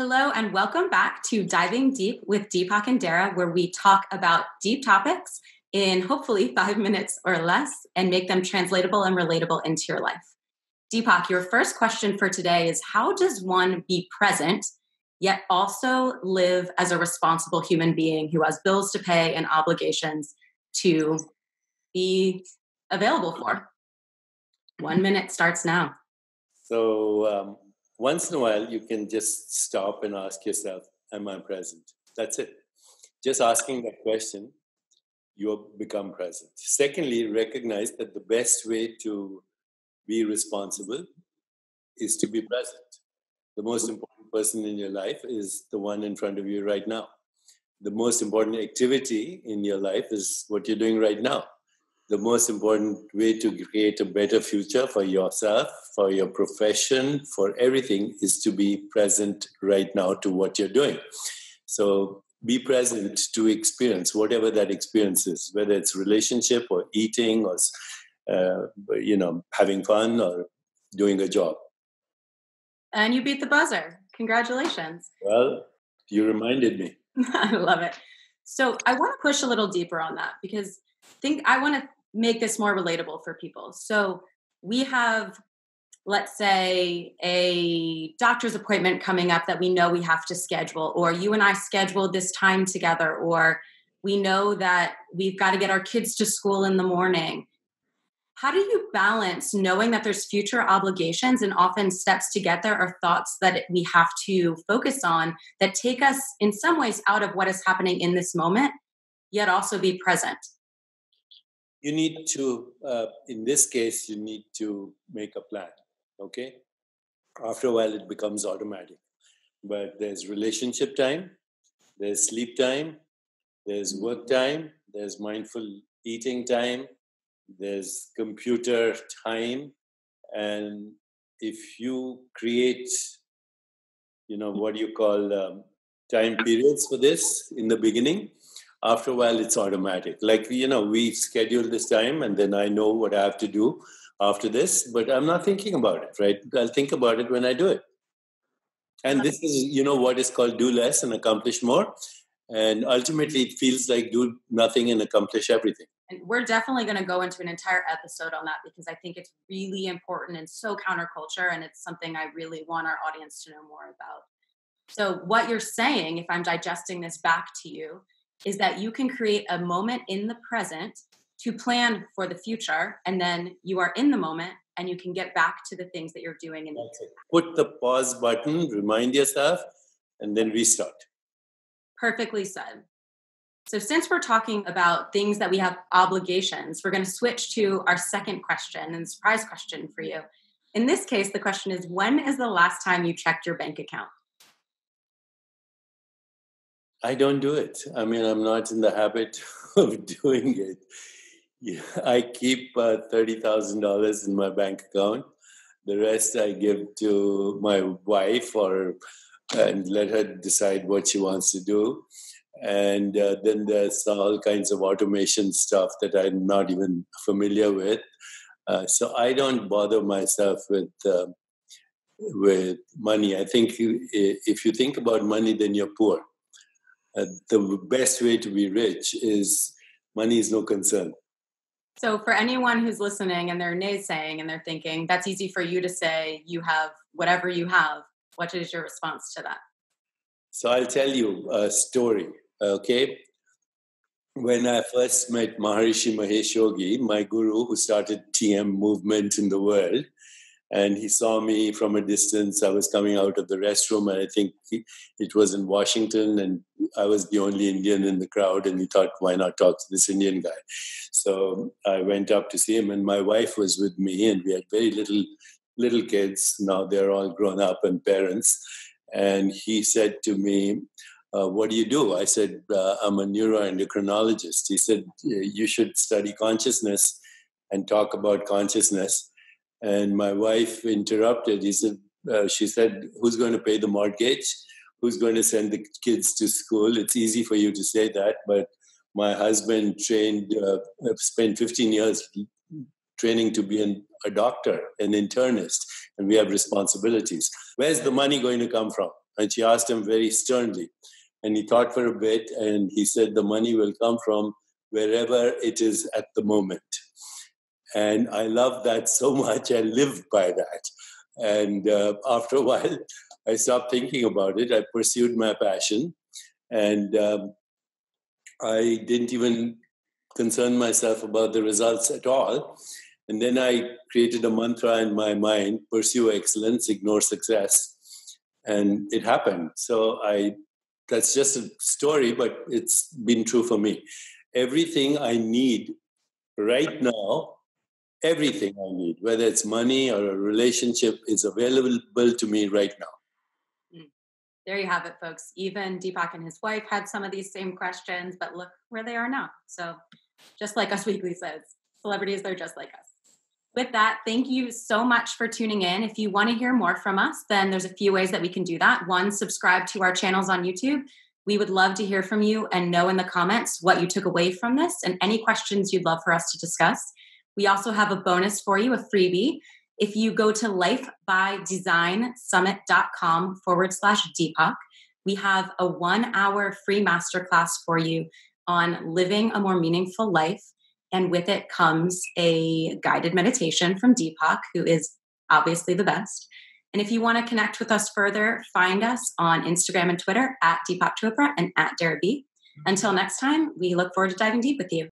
Hello, and welcome back to Diving Deep with Deepak and Dara, where we talk about deep topics in hopefully 5 minutes or less and make them translatable and relatable into your life. Deepak, your first question for today is, how does one be present, yet also live as a responsible human being who has bills to pay and obligations to be available for? 1 minute starts now. So once in a while, you can just stop and ask yourself, am I present? That's it. Just asking that question, you'll become present. Secondly, recognize that the best way to be responsible is to be present. The most important person in your life is the one in front of you right now. The most important activity in your life is what you're doing right now. The most important way to create a better future for yourself, for your profession, for everything is to be present right now to what you're doing. So be present to experience whatever that experience is, whether it's relationship or eating or, having fun or doing a job. And you beat the buzzer. Congratulations. Well, you reminded me. I love it. So I want to push a little deeper on that because I want to make this more relatable for people. So we have, let's say, a doctor's appointment coming up that we know we have to schedule, or you and I scheduled this time together, or we know that we've got to get our kids to school in the morning. How do you balance knowing that there's future obligations and often steps to get there are thoughts that we have to focus on that take us in some ways out of what is happening in this moment, yet also be present? You need to, in this case, you need to make a plan, okay? After a while, it becomes automatic. But there's relationship time, there's sleep time, there's work time, there's mindful eating time, there's computer time. And if you create, what you call time periods for this in the beginning, after a while, it's automatic. Like, we schedule this time and then I know what I have to do after this, but I'm not thinking about it, right? I'll think about it when I do it. And this is, what is called do less and accomplish more. And ultimately, it feels like do nothing and accomplish everything. And we're definitely going to go into an entire episode on that because I think it's really important and so counterculture. And it's something I really want our audience to know more about. So what you're saying, if I'm digesting this back to you, is that you can create a moment in the present to plan for the future, and then you are in the moment and you can get back to the things that you're doing. And put the pause button, remind yourself, and then restart. Perfectly said. So since we're talking about things that we have obligations, we're going to switch to our second question and surprise question for you. In this case, the question is, when is the last time you checked your bank account? I don't do it. I mean, I'm not in the habit of doing it. Yeah, I keep $30,000 in my bank account. The rest I give to my wife and let her decide what she wants to do. And then there's all kinds of automation stuff that I'm not even familiar with. So I don't bother myself with money. I think if you think about money, then you're poor. The best way to be rich is money is no concern. So for anyone who's listening and they're naysaying and they're thinking, that's easy for you to say, you have whatever you have. What is your response to that? So I'll tell you a story, okay? When I first met Maharishi Mahesh Yogi, my guru who started TM movement in the world, and he saw me from a distance. I was coming out of the restroom, and I think it was in Washington, and I was the only Indian in the crowd, and he thought, why not talk to this Indian guy? So I went up to see him, and my wife was with me, and we had very little kids. Now they're all grown up and parents. And he said to me, what do you do? I said, I'm a neuroendocrinologist. He said, you should study consciousness and talk about consciousness. And my wife interrupted. She said, who's going to pay the mortgage? Who's going to send the kids to school? It's easy for you to say that, but my husband spent 15 years training to be a doctor, an internist, and we have responsibilities. Where's the money going to come from? And she asked him very sternly. And he thought for a bit, and he said, the money will come from wherever it is at the moment. And I love that so much. I lived by that. And after a while, I stopped thinking about it. I pursued my passion. And I didn't even concern myself about the results at all. And then I created a mantra in my mind: pursue excellence, ignore success. And it happened. So that's just a story, but it's been true for me. Everything I need right now, everything I need, whether it's money or a relationship, is available to me right now. There you have it, folks. Even Deepak and his wife had some of these same questions, but look where they are now. So just like Us Weekly says, celebrities, they're just like us. With that, thank you so much for tuning in. If you want to hear more from us, then there's a few ways that we can do that. One, subscribe to our channels on YouTube. We would love to hear from you and know in the comments what you took away from this and any questions you'd love for us to discuss. We also have a bonus for you, a freebie. If you go to lifebyDesignSummit.com/Deepak, we have a 1-hour free masterclass for you on living a more meaningful life. And with it comes a guided meditation from Deepak, who is obviously the best. And if you want to connect with us further, find us on Instagram and Twitter at Deepak Chopra and at Dara B. Until next time, we look forward to diving deep with you.